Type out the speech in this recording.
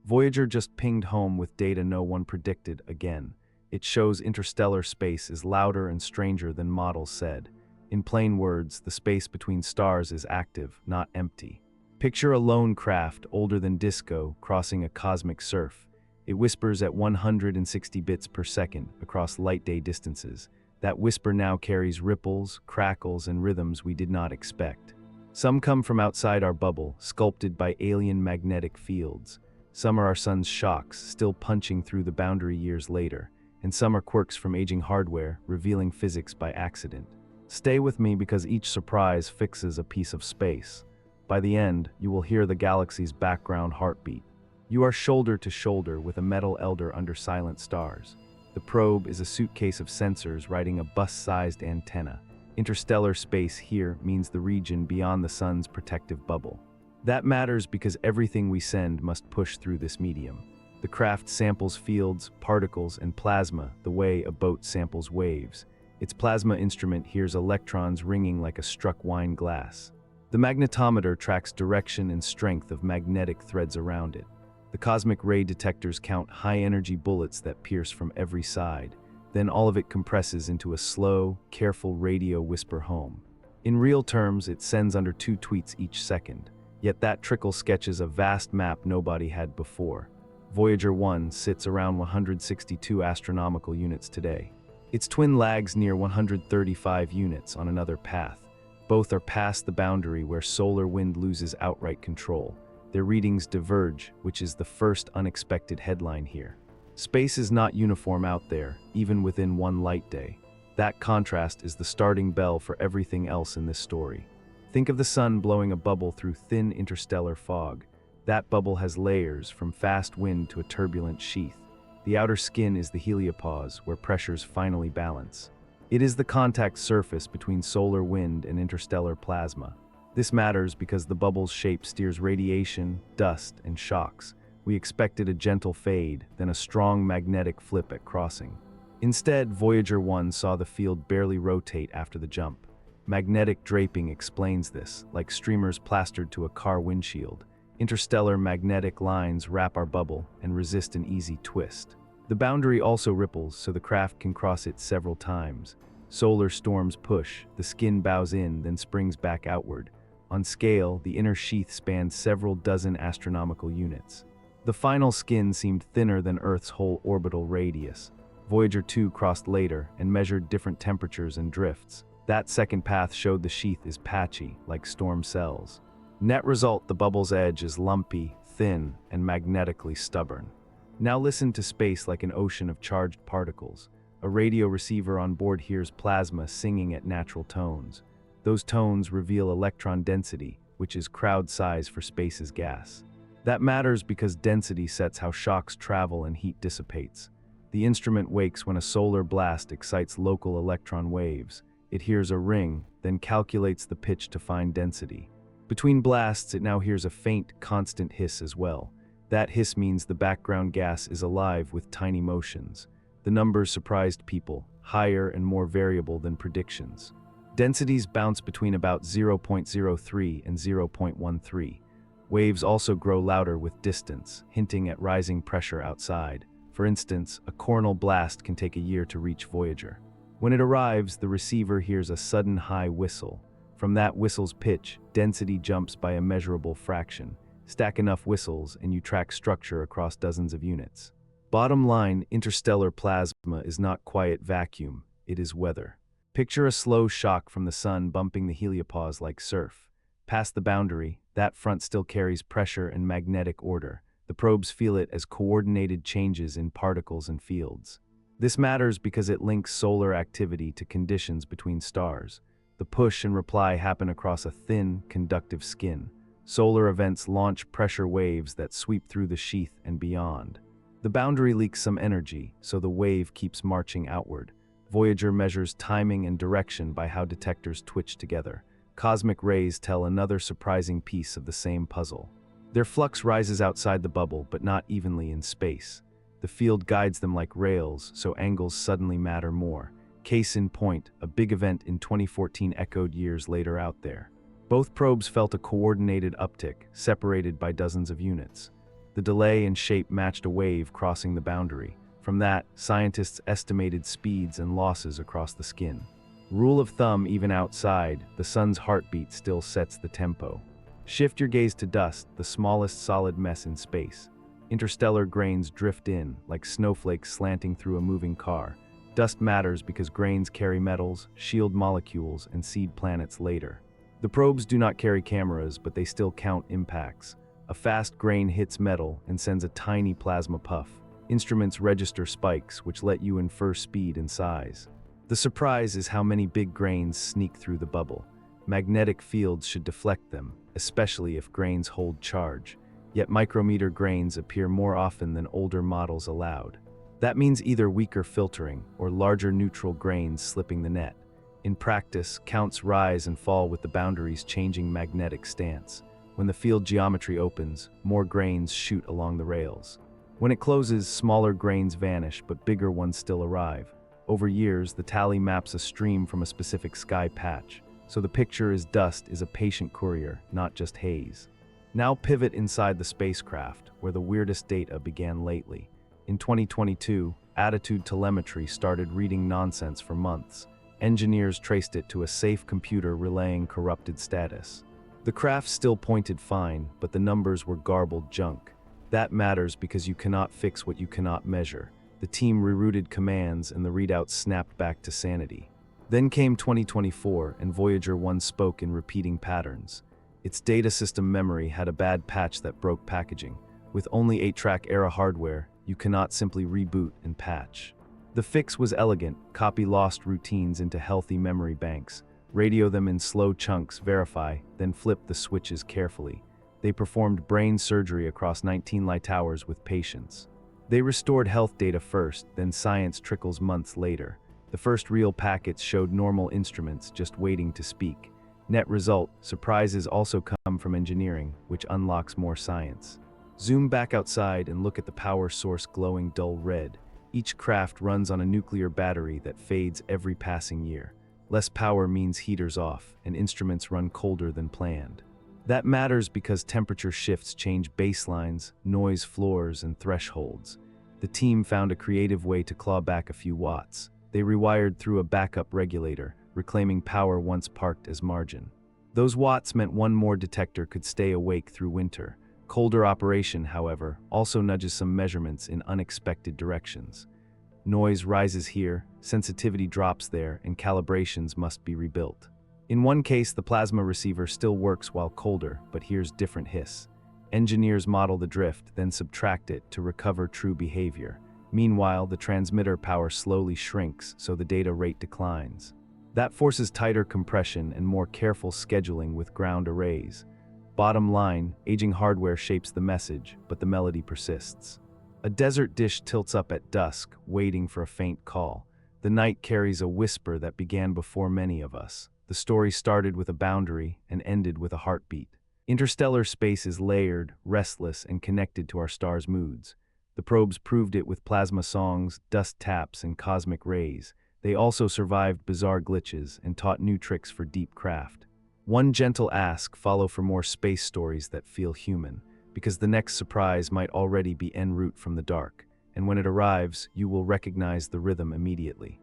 Voyager just pinged home with data no one predicted again. It shows interstellar space is louder and stranger than models said. In plain words, the space between stars is active, not empty. Picture a lone craft older than disco crossing a cosmic surf. It whispers at 160 bits per second across light-day distances. That whisper now carries ripples, crackles, and rhythms we did not expect. Some come from outside our bubble, sculpted by alien magnetic fields. Some are our sun's shocks, still punching through the boundary years later. And some are quirks from aging hardware, revealing physics by accident. Stay with me because each surprise fixes a piece of space. By the end, you will hear the galaxy's background heartbeat. You are shoulder to shoulder with a metal elder under silent stars. The probe is a suitcase of sensors riding a bus-sized antenna. Interstellar space here means the region beyond the sun's protective bubble. That matters because everything we send must push through this medium. The craft samples fields, particles, and plasma the way a boat samples waves. Its plasma instrument hears electrons ringing like a struck wine glass. The magnetometer tracks direction and strength of magnetic threads around it. The cosmic ray detectors count high-energy bullets that pierce from every side. Then all of it compresses into a slow, careful radio whisper home. In real terms, it sends under 2 tweets each second. Yet that trickle sketches a vast map nobody had before. Voyager 1 sits around 162 astronomical units today. Its twin lags near 135 units on another path. Both are past the boundary where solar wind loses outright control. Their readings diverge, which is the first unexpected headline here. Space is not uniform out there, even within one light day. That contrast is the starting bell for everything else in this story. Think of the sun blowing a bubble through thin interstellar fog. That bubble has layers, from fast wind to a turbulent sheath. The outer skin is the heliopause, where pressures finally balance. It is the contact surface between solar wind and interstellar plasma. This matters because the bubble's shape steers radiation, dust, and shocks. We expected a gentle fade, then a strong magnetic flip at crossing. Instead, Voyager 1 saw the field barely rotate after the jump. Magnetic draping explains this, like streamers plastered to a car windshield. Interstellar magnetic lines wrap our bubble and resist an easy twist. The boundary also ripples, so the craft can cross it several times. Solar storms push, the skin bows in, then springs back outward. On scale, the inner sheath spans several dozen astronomical units. The final skin seemed thinner than Earth's whole orbital radius. Voyager 2 crossed later and measured different temperatures and drifts. That second path showed the sheath is patchy, like storm cells. Net result, the bubble's edge is lumpy, thin, and magnetically stubborn. Now listen to space like an ocean of charged particles. A radio receiver on board hears plasma singing at natural tones. Those tones reveal electron density, which is crowd size for space's gas. That matters because density sets how shocks travel and heat dissipates. The instrument wakes when a solar blast excites local electron waves. It hears a ring, then calculates the pitch to find density. Between blasts, it now hears a faint, constant hiss as well. That hiss means the background gas is alive with tiny motions. The numbers surprised people, higher and more variable than predictions. Densities bounce between about 0.03 and 0.13. Waves also grow louder with distance, hinting at rising pressure outside. For instance, a coronal blast can take a year to reach Voyager. When it arrives, the receiver hears a sudden high whistle. From that whistle's pitch, density jumps by a measurable fraction. Stack enough whistles and you track structure across dozens of units. Bottom line, interstellar plasma is not quiet vacuum, it is weather. Picture a slow shock from the sun bumping the heliopause like surf. Past the boundary, that front still carries pressure and magnetic order. The probes feel it as coordinated changes in particles and fields. This matters because it links solar activity to conditions between stars. The push and reply happen across a thin, conductive skin. Solar events launch pressure waves that sweep through the sheath and beyond. The boundary leaks some energy, so the wave keeps marching outward. Voyager measures timing and direction by how detectors twitch together. Cosmic rays tell another surprising piece of the same puzzle. Their flux rises outside the bubble, but not evenly in space. The field guides them like rails, so angles suddenly matter more. Case in point, a big event in 2014 echoed years later out there. Both probes felt a coordinated uptick, separated by dozens of units. The delay and shape matched a wave crossing the boundary. From that, scientists estimated speeds and losses across the skin. Rule of thumb, even outside, the sun's heartbeat still sets the tempo. Shift your gaze to dust, the smallest solid mess in space. Interstellar grains drift in, like snowflakes slanting through a moving car. Dust matters because grains carry metals, shield molecules, and seed planets later. The probes do not carry cameras, but they still count impacts. A fast grain hits metal and sends a tiny plasma puff. Instruments register spikes, which let you infer speed and size. The surprise is how many big grains sneak through the bubble. Magnetic fields should deflect them, especially if grains hold charge. Yet micrometer grains appear more often than older models allowed. That means either weaker filtering or larger neutral grains slipping the net. In practice, counts rise and fall with the boundaries changing magnetic stance. When the field geometry opens, more grains shoot along the rails. When it closes, smaller grains vanish, but bigger ones still arrive. Over years, the tally maps a stream from a specific sky patch, so the picture is dust is a patient courier, not just haze. Now pivot inside the spacecraft, where the weirdest data began lately. In 2022, attitude telemetry started reading nonsense for months. Engineers traced it to a safe computer relaying corrupted status. The craft still pointed fine, but the numbers were garbled junk. That matters because you cannot fix what you cannot measure. The team rerouted commands and the readouts snapped back to sanity. Then came 2024 and Voyager 1 spoke in repeating patterns. Its data system memory had a bad patch that broke packaging. With only 8-track era hardware, you cannot simply reboot and patch. The fix was elegant: copy lost routines into healthy memory banks. Radio them in slow chunks, verify, then flip the switches carefully. They performed brain surgery across 19 light hours with patience. They restored health data first, then science trickles months later. The first real packets showed normal instruments just waiting to speak. Net result, surprises also come from engineering, which unlocks more science. Zoom back outside and look at the power source glowing dull red. Each craft runs on a nuclear battery that fades every passing year. Less power means heaters off, and instruments run colder than planned. That matters because temperature shifts change baselines, noise floors, and thresholds. The team found a creative way to claw back a few watts. They rewired through a backup regulator, reclaiming power once parked as margin. Those watts meant one more detector could stay awake through winter. Colder operation, however, also nudges some measurements in unexpected directions. Noise rises here, sensitivity drops there, and calibrations must be rebuilt. In one case, the plasma receiver still works while colder, but hears different hiss. Engineers model the drift, then subtract it to recover true behavior. Meanwhile, the transmitter power slowly shrinks, so the data rate declines. That forces tighter compression and more careful scheduling with ground arrays. Bottom line, aging hardware shapes the message, but the melody persists. A desert dish tilts up at dusk, waiting for a faint call. The night carries a whisper that began before many of us. The story started with a boundary and ended with a heartbeat. Interstellar space is layered, restless, and connected to our star's moods. The probes proved it with plasma songs, dust taps, and cosmic rays. They also survived bizarre glitches and taught new tricks for deep craft. One gentle ask: follow for more space stories that feel human, because the next surprise might already be en route from the dark, and when it arrives, you will recognize the rhythm immediately.